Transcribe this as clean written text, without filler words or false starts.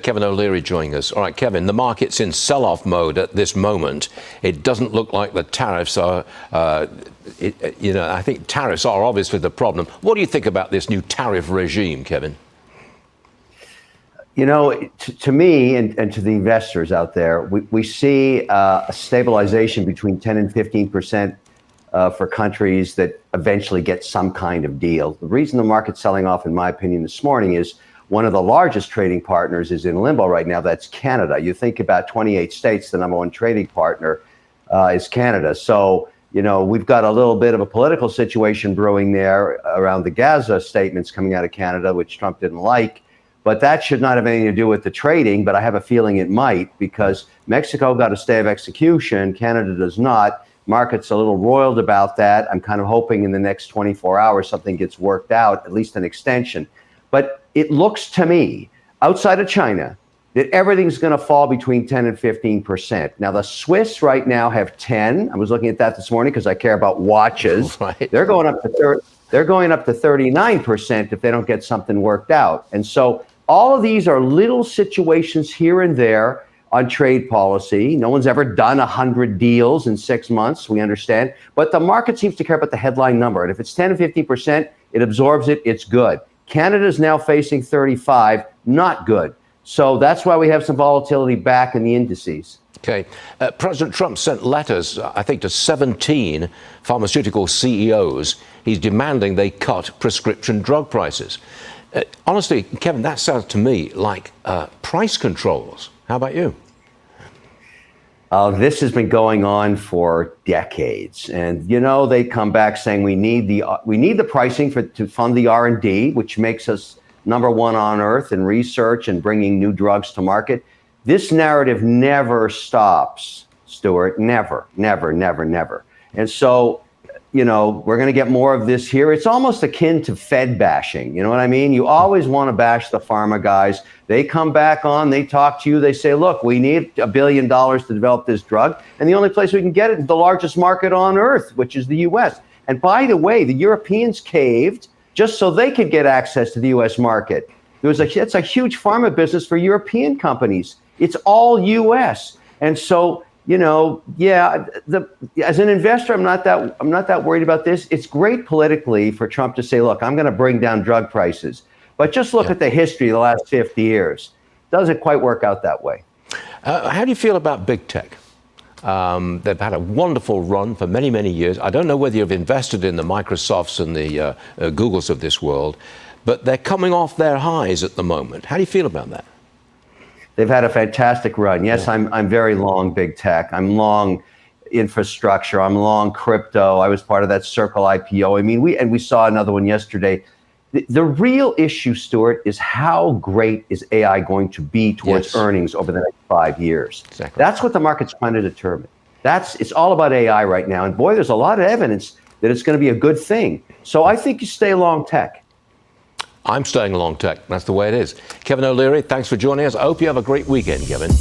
Kevin O'Leary joining us. All right, Kevin, the market's in sell-off mode at this moment. It doesn't look like the tariffs are, I think tariffs are obviously the problem. What do you think about this new tariff regime, Kevin? You know, to me and to the investors out there, we see a stabilization between 10 and 15% for countries that eventually get some kind of deal. The reason the market's selling off, in my opinion, this morning is one of the largest trading partners is in limbo right now. That's Canada. You think about 28 states, the number one trading partner is Canada. So, you know, we've got a little bit of a political situation brewing there around the Gaza statements coming out of Canada, which Trump didn't like. But that should not have anything to do with the trading, but I have a feeling it might, because Mexico got a stay of execution, Canada does not. Market's a little roiled about that. I'm kind of hoping in the next 24 hours something gets worked out, at least an extension. But it looks to me, outside of China, that everything's going to fall between 10 and 15%. Now, the Swiss right now have 10. I was looking at that this morning because I care about watches. Right. They're going up to 39% if they don't get something worked out. And so all of these are little situations here and there on trade policy. No one's ever done 100 deals in 6 months, we understand. But the market seems to care about the headline number. And if it's 10 to 50%, it absorbs it, it's good. Canada's now facing 35, not good. So that's why we have some volatility back in the indices. Okay. President Trump sent letters, I think, to 17 pharmaceutical CEOs. He's demanding they cut prescription drug prices. Honestly, Kevin, that sounds to me like price controls. How about you? This has been going on for decades, and you know they come back saying we need the pricing to fund the R&D, which makes us number one on earth in research and bringing new drugs to market. This narrative never stops, Stuart. Never, never, never, never. And so, you know, we're going to get more of this here. It's almost akin to Fed bashing. You know what I mean? You always want to bash the pharma guys. They come back on, they talk to you, they say, look, we need $1 billion to develop this drug. And the only place we can get it is the largest market on earth, which is the US. And by the way, the Europeans caved just so they could get access to the US market. It's a huge pharma business for European companies. It's all US. And so, you know, yeah, as an investor, I'm not that worried about this. It's great politically for Trump to say, look, I'm going to bring down drug prices. But just look at the history of the last 50 years. Doesn't quite work out that way. How do you feel about big tech? They've had a wonderful run for many, many years. I don't know whether you've invested in the Microsofts and the Googles of this world, but they're coming off their highs at the moment. How do you feel about that? They've had a fantastic run. Yes, yeah. I'm very long big tech. I'm long infrastructure. I'm long crypto. I was part of that Circle IPO. I mean, we saw another one yesterday. The real issue, Stuart, is how great is AI going to be towards earnings over the next 5 years? Exactly. That's what the market's trying to determine. It's all about AI right now. And boy, there's a lot of evidence that it's going to be a good thing. So I think you stay long tech. I'm staying long tech. That's the way it is. Kevin O'Leary, thanks for joining us. I hope you have a great weekend, Kevin.